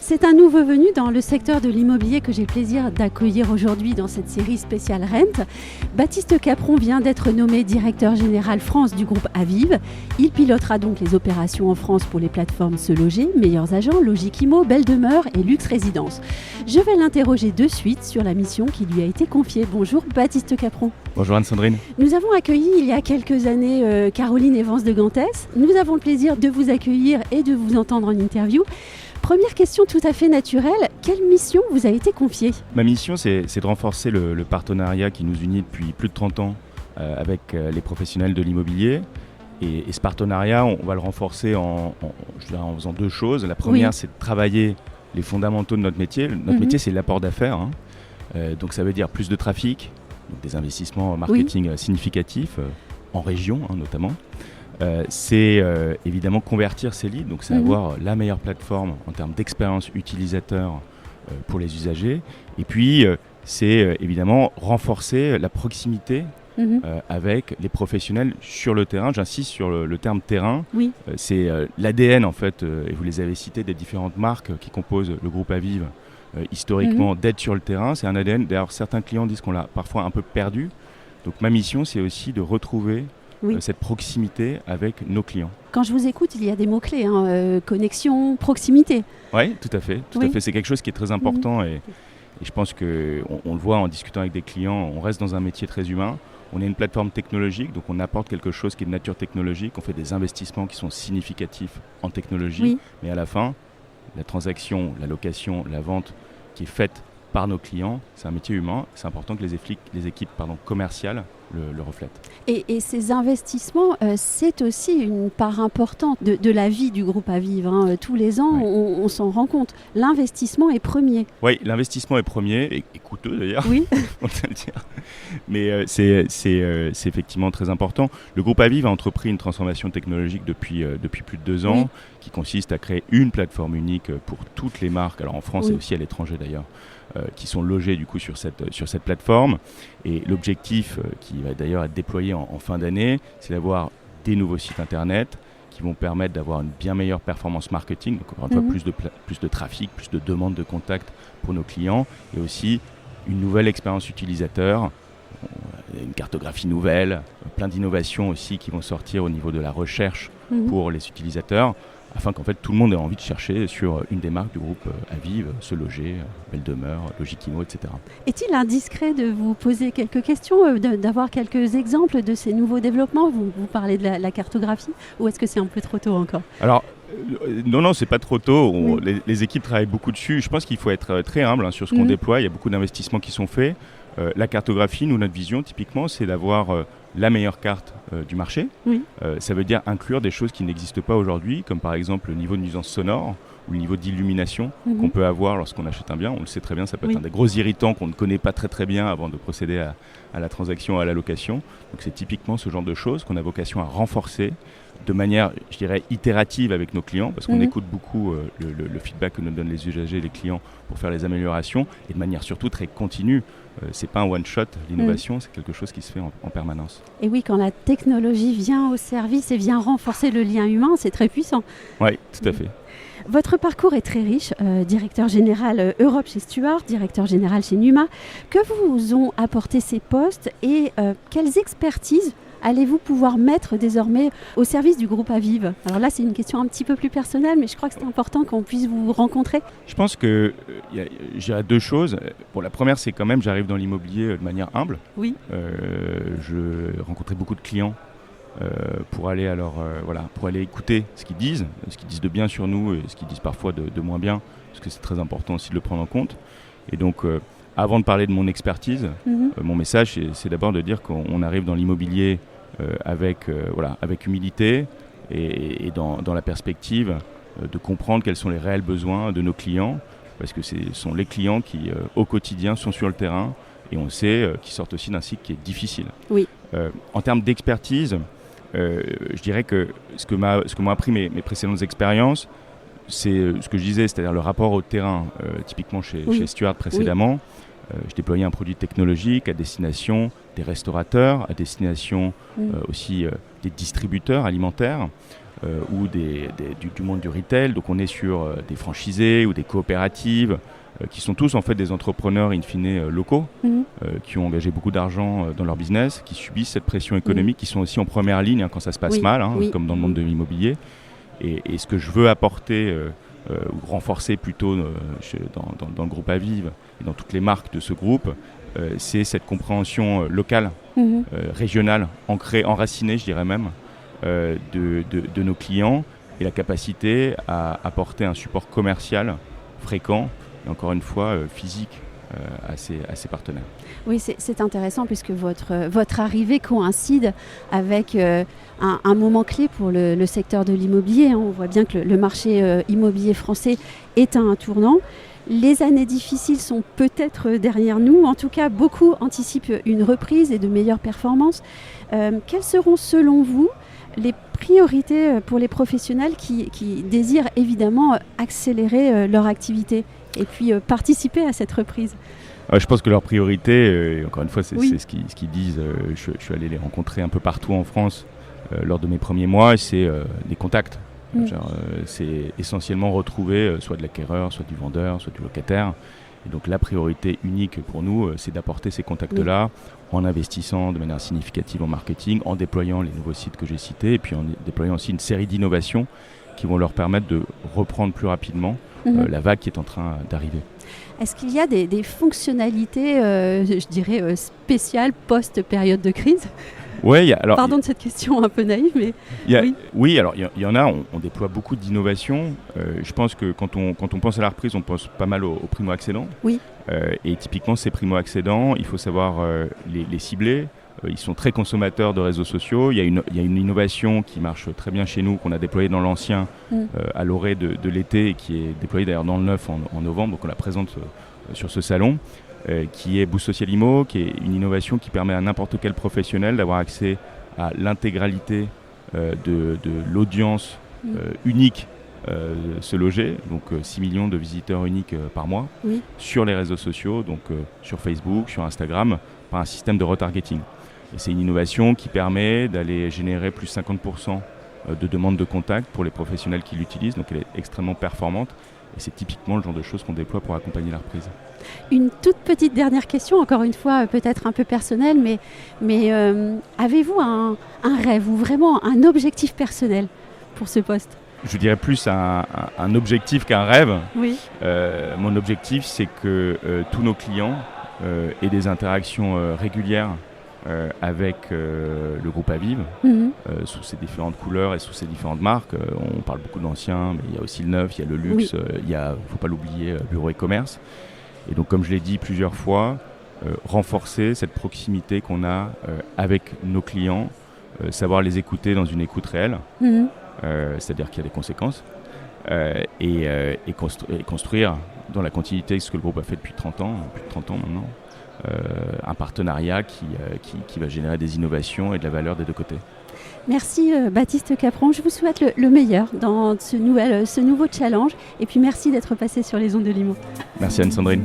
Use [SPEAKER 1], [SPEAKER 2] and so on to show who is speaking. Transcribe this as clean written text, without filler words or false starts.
[SPEAKER 1] C'est un nouveau venu dans le secteur de l'immobilier que j'ai le plaisir d'accueillir aujourd'hui dans cette série spéciale Rent. Baptiste Capron vient d'être nommé directeur général France du groupe Aviv. Il pilotera donc les opérations en France pour les plateformes Se Loger, Meilleurs Agents, Logic-Immo, Belle Demeure et Luxe Résidence. Je vais l'interroger de suite sur la mission qui lui a été confiée. Bonjour Baptiste Capron.
[SPEAKER 2] Bonjour Anne-Sandrine.
[SPEAKER 1] Nous avons accueilli il y a quelques années Caroline Evans de Gantès. Nous avons le plaisir de vous accueillir et de vous entendre en interview. Première question tout à fait naturelle, quelle mission vous a été confiée ?
[SPEAKER 2] Ma mission, c'est de renforcer le partenariat qui nous unit depuis plus de 30 ans avec les professionnels de l'immobilier. Et ce partenariat, on va le renforcer en faisant deux choses. La première, c'est de travailler les fondamentaux de notre métier. Notre métier, c'est l'apport d'affaires. Donc ça veut dire plus de trafic, donc des investissements marketing significatifs, en région notamment. C'est évidemment convertir ces leads, donc c'est avoir la meilleure plateforme en termes d'expérience utilisateur pour les usagers. Et puis, c'est évidemment renforcer la proximité avec les professionnels sur le terrain. J'insiste sur le terme terrain. C'est l'ADN, en fait, et vous les avez cités, des différentes marques qui composent le groupe Aviv, historiquement, d'être sur le terrain. C'est un ADN. D'ailleurs, certains clients disent qu'on l'a parfois un peu perdu. Donc, ma mission, c'est aussi de retrouver cette proximité avec nos clients.
[SPEAKER 1] Quand je vous écoute, il y a des mots-clés, connexion, proximité.
[SPEAKER 2] Oui, tout à fait. C'est quelque chose qui est très important et je pense qu'on le voit en discutant avec des clients, on reste dans un métier très humain. On est une plateforme technologique, donc on apporte quelque chose qui est de nature technologique. On fait des investissements qui sont significatifs en technologie, mais à la fin, la transaction, la location, la vente qui est faite par nos clients, c'est un métier humain. C'est important que les équipes commerciales le reflètent.
[SPEAKER 1] Et ces investissements, c'est aussi une part importante de la vie du groupe Aviv. Tous les ans, on s'en rend compte. L'investissement est premier.
[SPEAKER 2] Oui, l'investissement est premier et coûteux d'ailleurs, on peut le dire. Mais c'est effectivement très important. Le groupe Aviv a entrepris une transformation technologique depuis plus de 2 ans qui consiste à créer une plateforme unique pour toutes les marques, alors en France et aussi à l'étranger d'ailleurs, qui sont logés du coup sur cette plateforme. Et l'objectif qui va d'ailleurs être déployé en fin d'année, c'est d'avoir des nouveaux sites internet qui vont permettre d'avoir une bien meilleure performance marketing, donc encore une fois plus de trafic, plus de demandes de contact pour nos clients et aussi une nouvelle expérience utilisateur, une cartographie nouvelle, plein d'innovations aussi qui vont sortir au niveau de la recherche pour les utilisateurs, afin qu'en fait tout le monde ait envie de chercher sur une des marques du groupe Aviv, Se Loger, Belle Demeure, Logic-Immo, etc. Est-il
[SPEAKER 1] indiscret de vous poser quelques questions, d'avoir quelques exemples de ces nouveaux développements ? Vous parlez de la cartographie, ou est-ce que c'est un peu trop tôt encore ?
[SPEAKER 2] Alors, non, c'est pas trop tôt. Les équipes travaillent beaucoup dessus. Je pense qu'il faut être très humble sur ce qu'on déploie. Il y a beaucoup d'investissements qui sont faits. La cartographie, nous, notre vision, typiquement, c'est d'avoir la meilleure carte du marché. Ça veut dire inclure des choses qui n'existent pas aujourd'hui, comme par exemple le niveau de nuisance sonore ou le niveau d'illumination qu'on peut avoir lorsqu'on achète un bien. On le sait très bien, ça peut être un des gros irritants qu'on ne connaît pas très très bien avant de procéder à la transaction, à la location. Donc c'est typiquement ce genre de choses qu'on a vocation à renforcer de manière, je dirais, itérative avec nos clients, parce qu'on écoute beaucoup le feedback que nous donnent les usagers et les clients pour faire les améliorations, et de manière surtout très continue. C'est pas un one-shot, l'innovation, c'est quelque chose qui se fait en permanence.
[SPEAKER 1] Et oui, quand la technologie vient au service et vient renforcer le lien humain, c'est très puissant.
[SPEAKER 2] Oui, tout à fait.
[SPEAKER 1] Votre parcours est très riche, directeur général Europe chez Stuart, directeur général chez Numa. Que vous ont apporté ces postes et quelles expertises allez-vous pouvoir mettre désormais au service du groupe Aviv ? Alors là, c'est une question un petit peu plus personnelle, mais je crois que c'est important qu'on puisse vous rencontrer.
[SPEAKER 2] Je pense que j'ai 2 choses. Bon, la première, c'est quand même, j'arrive dans l'immobilier de manière humble. Je rencontrais beaucoup de clients pour aller pour aller écouter ce qu'ils disent de bien sur nous et ce qu'ils disent parfois de moins bien, parce que c'est très important aussi de le prendre en compte. Et donc, avant de parler de mon expertise, mon message, c'est d'abord de dire qu'on arrive dans l'immobilier avec humilité et dans la perspective de comprendre quels sont les réels besoins de nos clients, parce que ce sont les clients qui, au quotidien, sont sur le terrain et on sait qu'ils sortent aussi d'un cycle qui est difficile. En termes d'expertise, je dirais que ce que m'ont appris mes précédentes expériences, c'est ce que je disais, c'est-à-dire le rapport au terrain, typiquement chez Stuart précédemment. Je déployais un produit technologique à destination des restaurateurs, à destination aussi des distributeurs alimentaires. ou du monde du retail. Donc on est sur des franchisés ou des coopératives qui sont tous en fait des entrepreneurs in fine locaux, qui ont engagé beaucoup d'argent dans leur business, qui subissent cette pression économique, qui sont aussi en première ligne quand ça se passe mal, comme dans le monde de l'immobilier. Et ce que je veux apporter ou renforcer plutôt dans le groupe Aviv et dans toutes les marques de ce groupe, c'est cette compréhension locale, régionale, ancrée, enracinée, je dirais même, de nos clients, et la capacité à apporter un support commercial fréquent et encore une fois physique à ses partenaires.
[SPEAKER 1] Oui, c'est intéressant puisque votre arrivée coïncide avec un moment clé pour le secteur de l'immobilier. On voit bien que le marché immobilier français est à un tournant. Les années difficiles sont peut-être derrière nous. En tout cas, beaucoup anticipent une reprise et de meilleures performances. Quelles seront, selon vous, les priorités pour les professionnels qui désirent évidemment accélérer leur activité et puis participer à cette reprise?
[SPEAKER 2] Je pense que leur priorité, encore une fois, c'est ce qu'ils disent. Je suis allé les rencontrer un peu partout en France lors de mes premiers mois, c'est des contacts. C'est essentiellement retrouver soit de l'acquéreur, soit du vendeur, soit du locataire. Et donc la priorité unique pour nous, c'est d'apporter ces contacts-là en investissant de manière significative en marketing, en déployant les nouveaux sites que j'ai cités, et puis en déployant aussi une série d'innovations qui vont leur permettre de reprendre plus rapidement la vague qui est en train d'arriver.
[SPEAKER 1] Est-ce qu'il y a des fonctionnalités, je dirais, spéciales post-période de crise ? Pardon de cette question un peu naïve, mais
[SPEAKER 2] oui, alors il y en a. On déploie beaucoup d'innovations. Je pense que quand on pense à la reprise, on pense pas mal aux primo-accédants.
[SPEAKER 1] Oui.
[SPEAKER 2] Et typiquement, ces primo-accédants, il faut savoir les cibler. Ils sont très consommateurs de réseaux sociaux. Il y a une innovation qui marche très bien chez nous, qu'on a déployée dans l'ancien à l'orée de l'été, et qui est déployée d'ailleurs dans le neuf en novembre. Donc on la présente sur ce salon. Qui est Boost Social Immo, qui est une innovation qui permet à n'importe quel professionnel d'avoir accès à l'intégralité de l'audience unique Se Loger, donc 6 millions de visiteurs uniques par mois, sur les réseaux sociaux, donc sur Facebook, sur Instagram, par un système de retargeting. Et c'est une innovation qui permet d'aller générer plus 50% de demandes de contact pour les professionnels qui l'utilisent, donc elle est extrêmement performante. Et c'est typiquement le genre de choses qu'on déploie pour accompagner la reprise.
[SPEAKER 1] Une toute petite dernière question, encore une fois peut-être un peu personnelle, mais avez-vous un rêve ou vraiment un objectif personnel pour ce poste ?
[SPEAKER 2] Je dirais plus un objectif qu'un rêve.
[SPEAKER 1] Oui.
[SPEAKER 2] Mon objectif, c'est que tous nos clients aient des interactions régulières avec le groupe Aviv, sous ses différentes couleurs et sous ses différentes marques. On parle beaucoup de l'ancien, mais il y a aussi le neuf, il y a le luxe, il y a, faut pas l'oublier, bureau et commerce. Et donc, comme je l'ai dit plusieurs fois, renforcer cette proximité qu'on a avec nos clients, savoir les écouter dans une écoute réelle, c'est-à-dire qu'il y a des conséquences, et construire dans la continuité ce que le groupe a fait depuis 30 ans, plus de 30 ans maintenant, un partenariat qui va générer des innovations et de la valeur des deux côtés.
[SPEAKER 1] Merci Baptiste Capron, je vous souhaite le meilleur dans ce nouveau challenge et puis merci d'être passé sur les ondes de l'IMO.
[SPEAKER 2] Merci Anne-Sandrine.